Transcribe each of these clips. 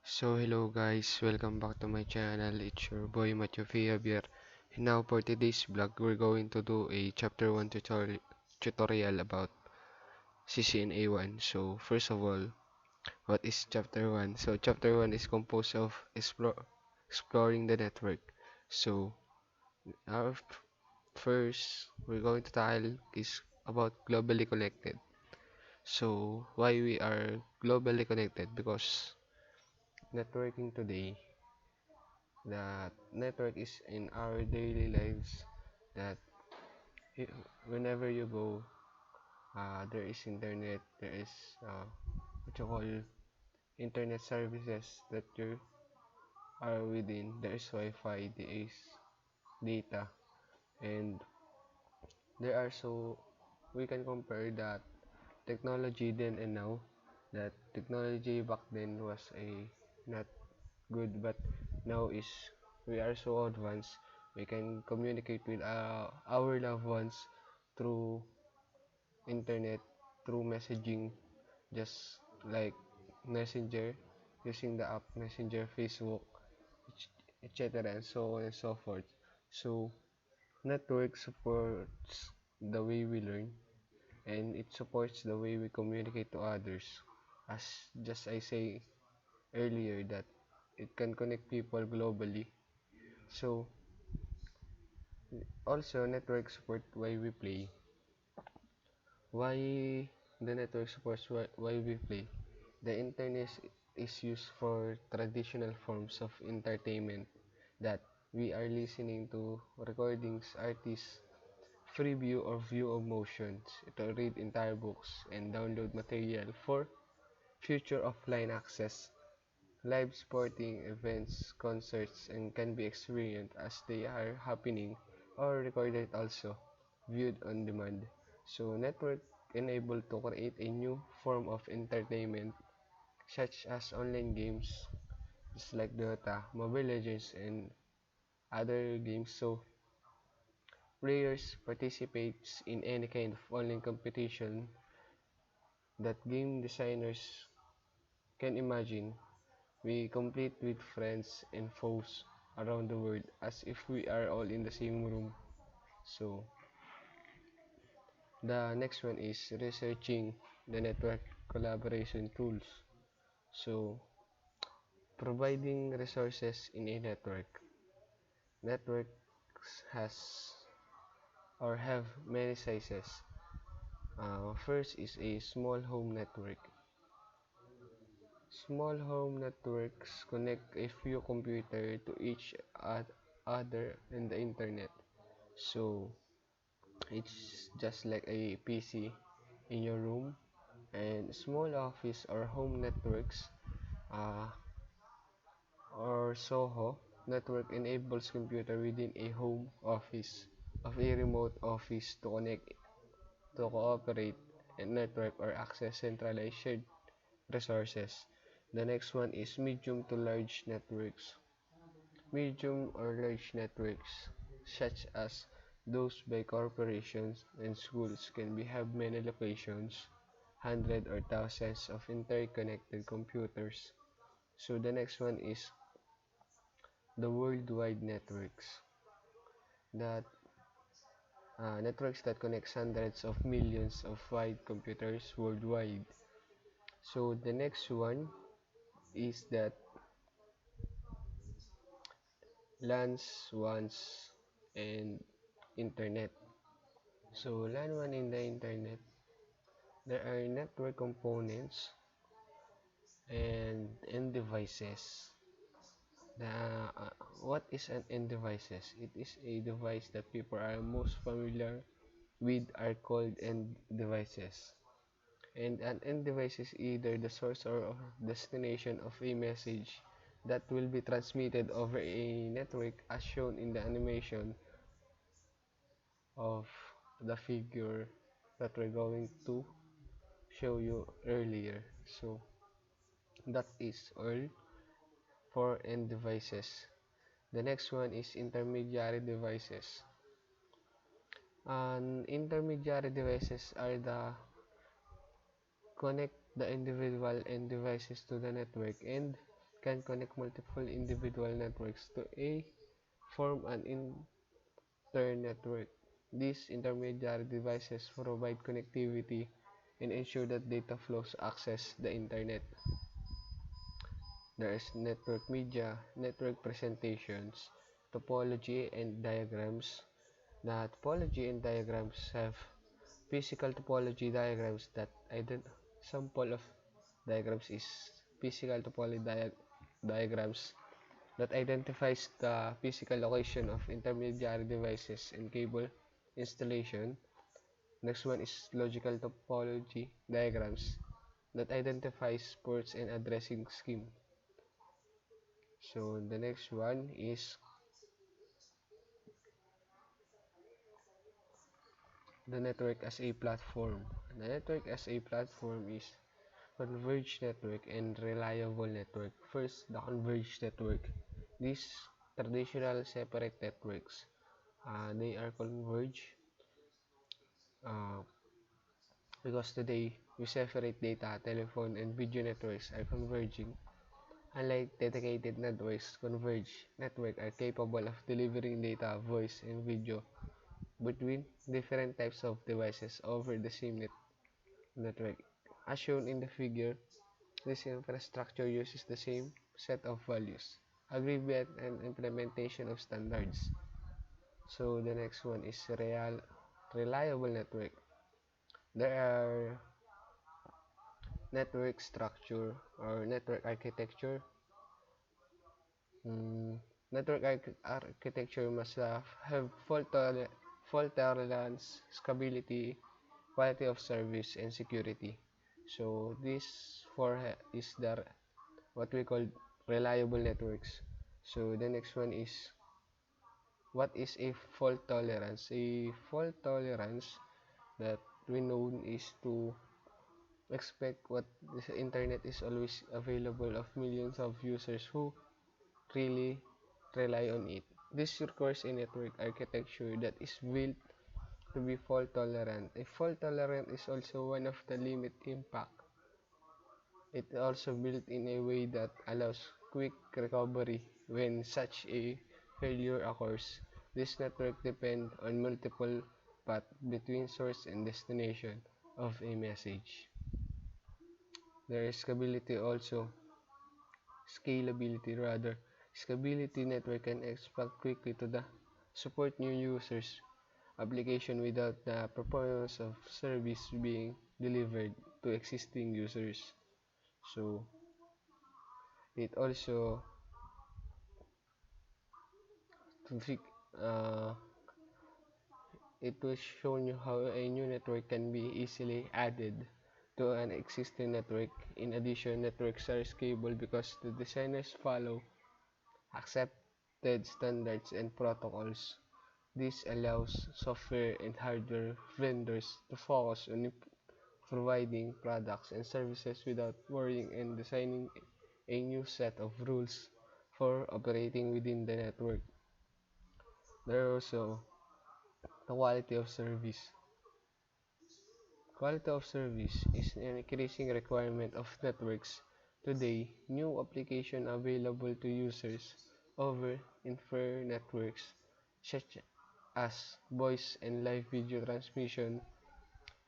So hello guys, welcome back to my channel. It's your boy Mathew Javier. And now for today's vlog, we're going to do a chapter 1 tutorial about CCNA1. So first of all, what is chapter 1? So chapter 1 is composed of exploring the network. So our first we're going to tackle is about globally connected. So why we are globally connected? Because networking today, that network is in our daily lives, that y- whenever you go, there is internet, there is what you call internet services that you are within, there is wi-fi, there is data, and there are, so we can compare that technology then and now. That technology back then was a not good, but now is, we are so advanced, we can communicate with our loved ones through internet, through messaging, just like messenger, using the app messenger, facebook, etc., and so on and so forth. So network supports the way we learn, and it supports the way we communicate to others, as just I say earlier, that it can connect people globally. So also network support why we play. Why the network supports why we play? The internet is used for traditional forms of entertainment, that we are listening to recordings, artists, free view or view of motions, to read entire books and download material for future offline access. Live sporting events, concerts, and can be experienced as they are happening, or recorded also, viewed on demand. So network enable to create a new form of entertainment, such as online games, just like Dota, Mobile Legends, and other games. So players participates in any kind of online competition that game designers can imagine. We compete with friends and foes around the world as if we are all in the same room. So the next one is researching the network collaboration tools. So providing resources in a network. Networks has or have many sizes. First is a small home network. Small home networks connect a few computers to each other in the internet. So it's just like a PC in your room. And small office or home networks, uh, or SOHO network, enables computer within a home office of a remote office to connect, to cooperate, and network or access centralized shared resources. The next one is medium to large networks. Medium or large networks, such as those by corporations and schools, can be have many locations, hundreds or thousands of interconnected computers. So the next one is the worldwide networks. That networks that connects hundreds of millions of wide computers worldwide. So the next one is that LANs, WANs, and internet. So LAN 1 in the internet, there are network components and end devices. The what is an end devices? It is a device that people are most familiar with, are called end devices. And an end device is either the source or destination of a message that will be transmitted over a network, as shown in the animation of the figure that we're going to show you earlier. So that is all for end devices. The next one is intermediary devices. And intermediary devices are the connect the individual end devices to the network and can connect multiple individual networks to form an internetwork. These intermediary devices provide connectivity and ensure that data flows access the internet. There is network media, network presentations, topology and diagrams. The topology and diagrams have physical topology diagrams that sample of diagrams is physical topology diagrams that identifies the physical location of intermediary devices and cable installation. Next one is logical topology diagrams that identifies ports and addressing scheme. So the next one is the network as a platform. The network as a platform is converged network and reliable network. First, the converged network. These traditional separate networks, they are converged uh, because today we separate data, telephone, and video networks are converging. Unlike dedicated networks, converged networks are capable of delivering data, voice, and video between different types of devices over the same network. As shown in the figure, this infrastructure uses the same set of values, agreement, and implementation of standards. So the next one is reliable network. There are network structure or network architecture. Mm, network architecture must have fault tolerance, scalability, quality of service, and security. So this four is the what we call reliable networks. So the next one is what is a fault tolerance? A fault tolerance that we know is to expect what the internet is always available of millions of users who really rely on it. This requires a network architecture that is built to be fault tolerant. A fault tolerant is also one of the limit impact. It also built in a way that allows quick recovery when such a failure occurs. This network depends on multiple paths between source and destination of a message. There is scalability rather. Scalability network can expand quickly to the support new users application without the performance of service being delivered to existing users. So it also uh, it was shown you how a new network can be easily added to an existing network. In addition, networks are scalable because the designers follow accepted standards and protocols. This allows software and hardware vendors to focus on providing products and services without worrying and designing a new set of rules for operating within the network. There are also the quality of service. Quality of service is an increasing requirement of networks. Today, new applications available to users over infer networks, such as voice and live video transmission,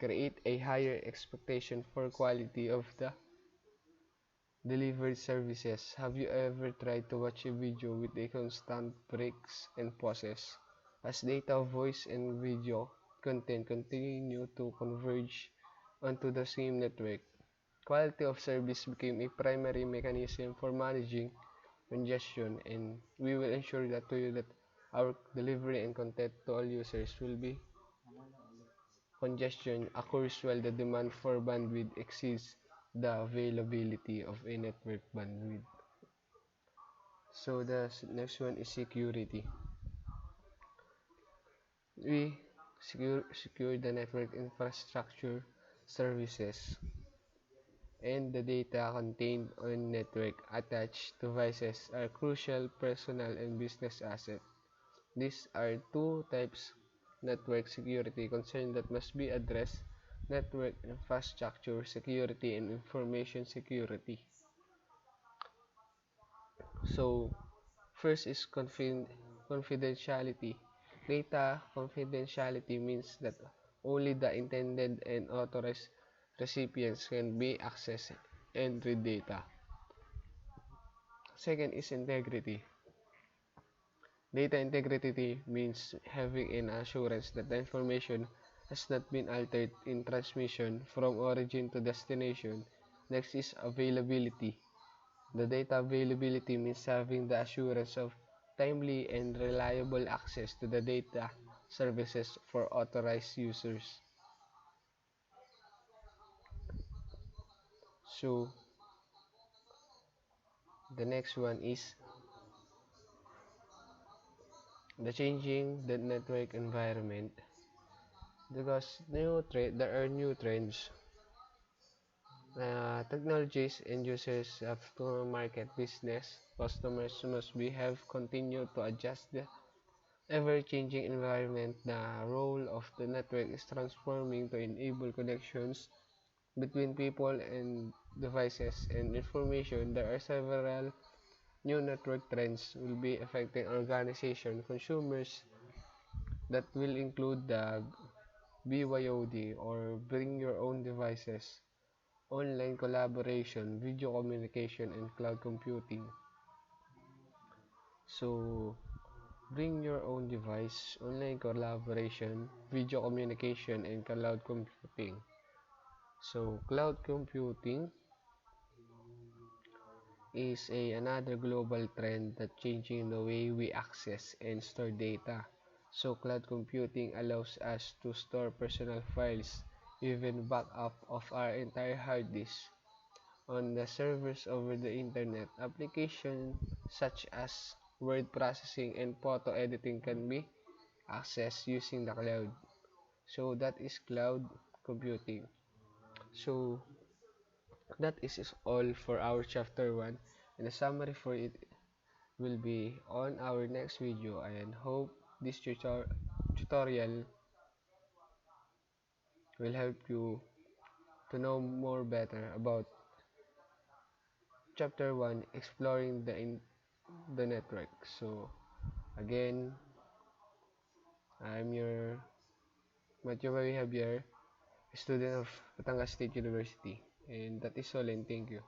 create a higher expectation for quality of the delivered services. Have you ever tried to watch a video with a constant breaks and pauses? As data, voice, and video content continue to converge onto the same network, quality of service became a primary mechanism for managing congestion, and we will ensure that to you that our delivery and content to all users will be congestion occurs while the demand for bandwidth exceeds the availability of a network bandwidth. So the next one is security. We secure the network infrastructure services and the data contained on network attached devices are crucial personal and business assets. These are two types network security concerns that must be addressed: network infrastructure security and information security. So, first is confidentiality. Data confidentiality means that only the intended and authorized recipients can be accessed and read data. Second is integrity. Data integrity means having an assurance that the information has not been altered in transmission from origin to destination. Next is availability. The data availability means having the assurance of timely and reliable access to the data services for authorized users. So, the next one is the changing the network environment, because there are new trends. Technologies and users have to market business. Customers must be have continued to adjust the ever-changing environment. The role of the network is transforming to enable connections between people and devices and information. There are several new network trends will be affecting organization consumers that will include the BYOD, or bring your own devices, online collaboration, video communication, and cloud computing. So, bring your own device, online collaboration, video communication, and cloud computing. So, cloud computing is another global trend that changing the way we access and store data. So, cloud computing allows us to store personal files, even backup of our entire hard disk, on the servers over the internet. Applications such as word processing and photo editing can be accessed using the cloud. So that is cloud computing. So that is all for our chapter 1, and the summary for it will be on our next video. And hope this tutorial will help you to know more better about chapter 1, exploring the network. So again, I'm your Mathew Javier, student of Batangas State University, and that is all, and thank you.